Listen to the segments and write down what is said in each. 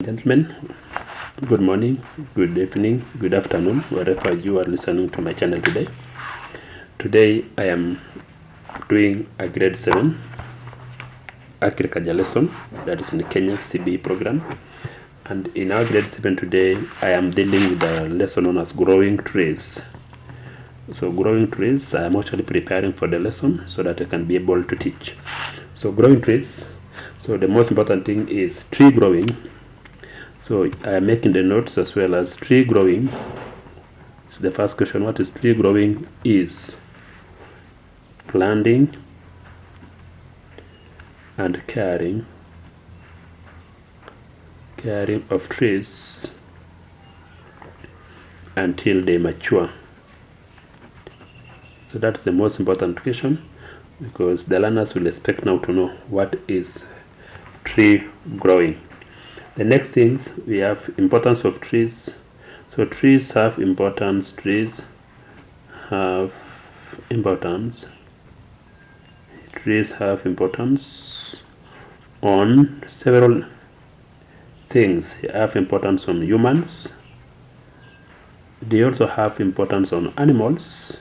Gentlemen, good morning, good evening, good afternoon, wherever you are listening to my channel today. Today I am doing a grade 7 agriculture lesson that is in the Kenya CBE program. And in our grade 7 today, I am dealing with a lesson known as growing trees. So growing trees, I am actually preparing for the lesson so that I can be able to teach. So growing trees, so the most important thing is tree growing. So I am making the notes as well as tree growing. So the first question, what is tree growing? Is planting and caring of trees until they mature. So that's the most important question, because the learners will expect now to know what is tree growing. The next things, we have importance of trees. So trees have importance. Trees have importance on several things. They have importance on humans. They also have importance on animals,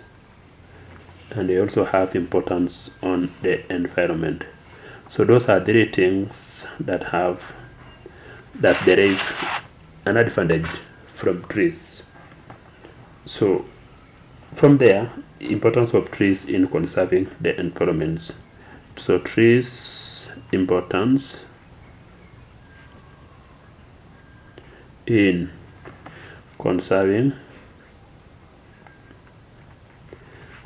and they also have importance on the environment. So those are three things that derive an advantage from trees. So from there, importance of trees in conserving the environments. So trees importance in conserving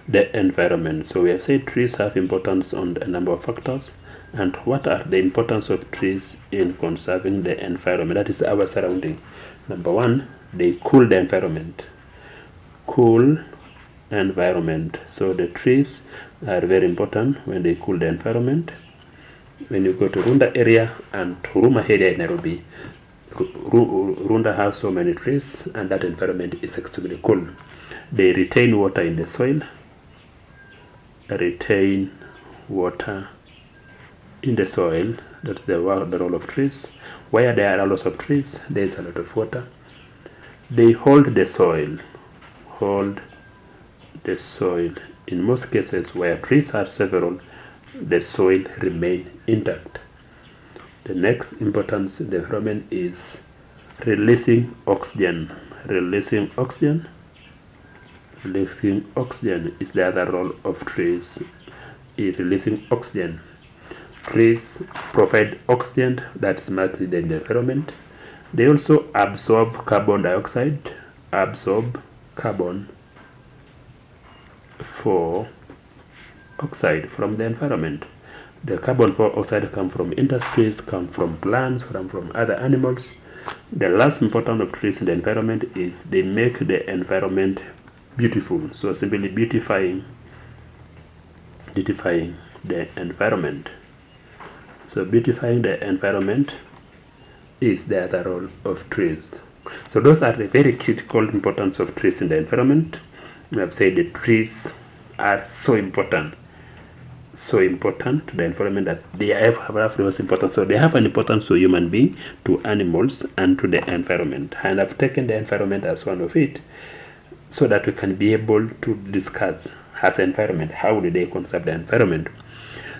the environment. So we have said trees have importance on a number of factors. And what are the importance of trees in conserving the environment? That is our surrounding. Number one, they cool the environment. Cool environment. So the trees are very important when they cool the environment. When you go to Runda area and Huruma area in Nairobi, Runda has so many trees, and that environment is extremely cool. They retain water in the soil. Retain water in the soil. That's the role of trees. Where there are lots of trees, there is a lot of water. They hold the soil. In most cases where trees are several, the soil remain intact. The next importance in the environment is releasing oxygen. Releasing oxygen is the other role of trees. Releasing oxygen. Trees provide oxygen that's much needed in the environment. They also absorb carbon dioxide, absorb carbon dioxide from the environment. The carbon dioxide come from industries, come from plants, come from other animals. The last important of trees in the environment is they make the environment beautiful. So simply beautifying the environment. So beautifying the environment is the other role of trees. So those are the very critical importance of trees in the environment. We have said the trees are so important to the environment that they have those importance. So they have an importance to human being, to animals, and to the environment. And I've taken the environment as one of it, so that we can be able to discuss as environment, how do they conserve the environment.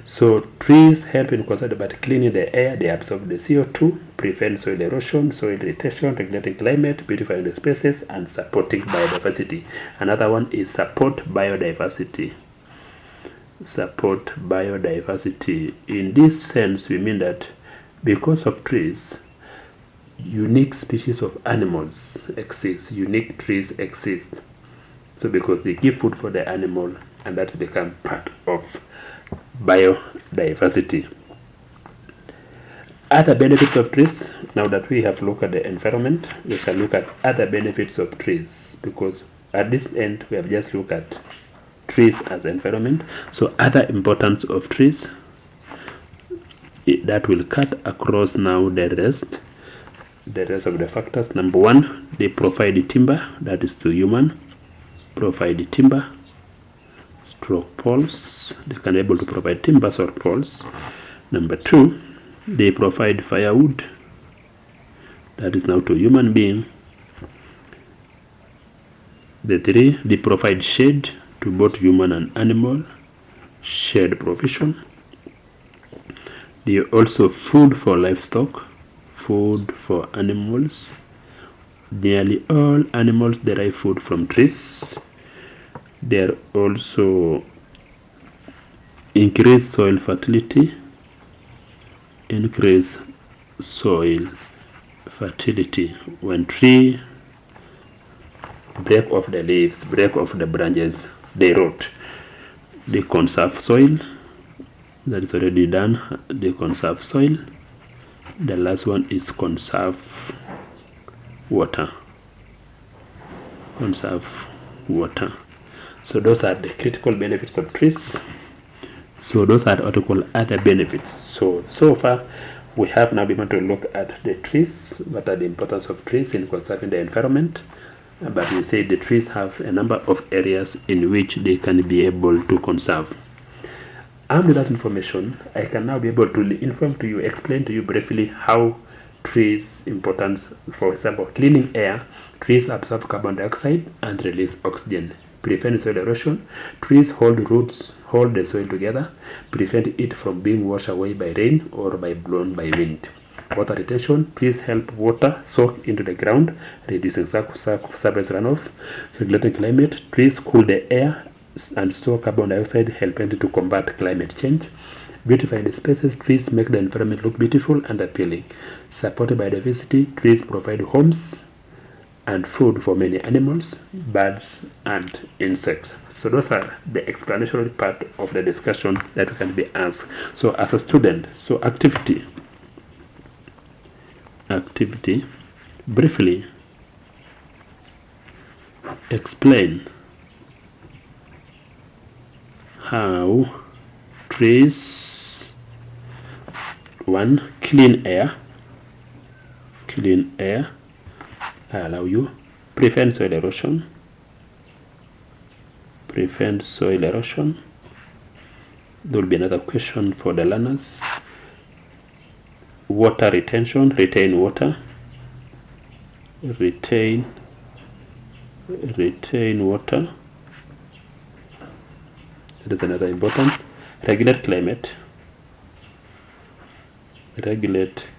So trees help in conserving by cleaning the air. They absorb the CO2, prevent soil erosion, soil irritation, regulating climate, beautifying the spaces, and supporting biodiversity. Another one is support biodiversity. Support biodiversity. In this sense, we mean that because of trees, unique species of animals exist. Unique trees exist. So because they give food for the animal, and that's become part of biodiversity. Other benefits of trees. Now that we have looked at the environment, we can look at other benefits of trees, because at this end we have just looked at trees as environment. So other importance of trees that will cut across now the rest of the factors. Number one, they provide timber, that is to human. Provide timber, stroke poles. They can be able to provide timbers or poles. Number two, they provide firewood. That is now to human being. The three, they provide shade to both human and animal, shade provision. They are also food for livestock, food for animals. Nearly all animals derive food from trees. They are also increase soil fertility, increase soil fertility. When tree break off the leaves, break off the branches, they rot. They conserve soil. That is already done. They conserve soil. The last one is conserve water. Conserve water. So those are the critical benefits of trees. So those are what we call other benefits. So far we have now been able to look at the trees. What are the importance of trees in conserving the environment? But we say the trees have a number of areas in which they can be able to conserve. Armed with that information, I can now be able to inform to you, explain to you briefly how trees' importance. For example, cleaning air. Trees absorb carbon dioxide and release oxygen. Prevent soil erosion. Trees hold roots, hold the soil together, prevent it from being washed away by rain or by blown by wind. Water retention. Trees help water soak into the ground, reducing surface runoff. Regulating climate. Trees cool the air and store carbon dioxide, helping to combat climate change. Beautifying the spaces. Trees make the environment look beautiful and appealing. Supported biodiversity. Trees provide homes and food for many animals, birds and insects. So those are the explanatory part of the discussion that can be asked. So as a student, so activity, briefly explain how trees, one, clean air allow you, prevent soil erosion. There will be another question for the learners. Water retention, retain water. Retain water. That is another important. Regulate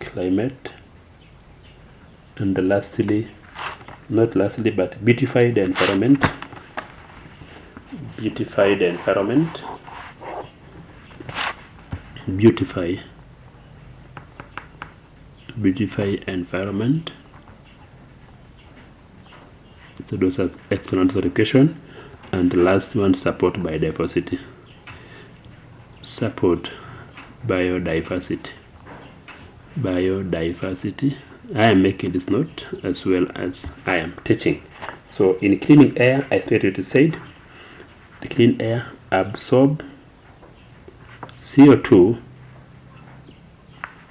climate. And lastly, not lastly, but beautify the environment. Beautify environment. So those are explanatory question. And the last one, support biodiversity. Support biodiversity. I am making this note as well as I am teaching. So in cleaning air, I stated it said the clean air absorb CO2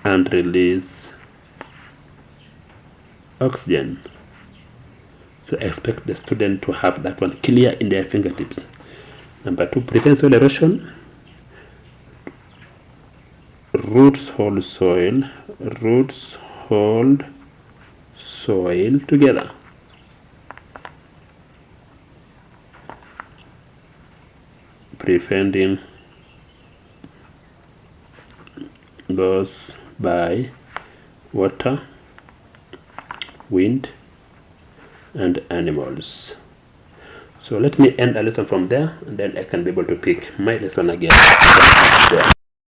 and release oxygen. So expect the student to have that one clear in their fingertips. Number 2, prevent soil erosion. Roots hold soil together. Preventing loss by water, wind, and animals. So let me end a lesson from there, and then I can be able to pick my lesson again.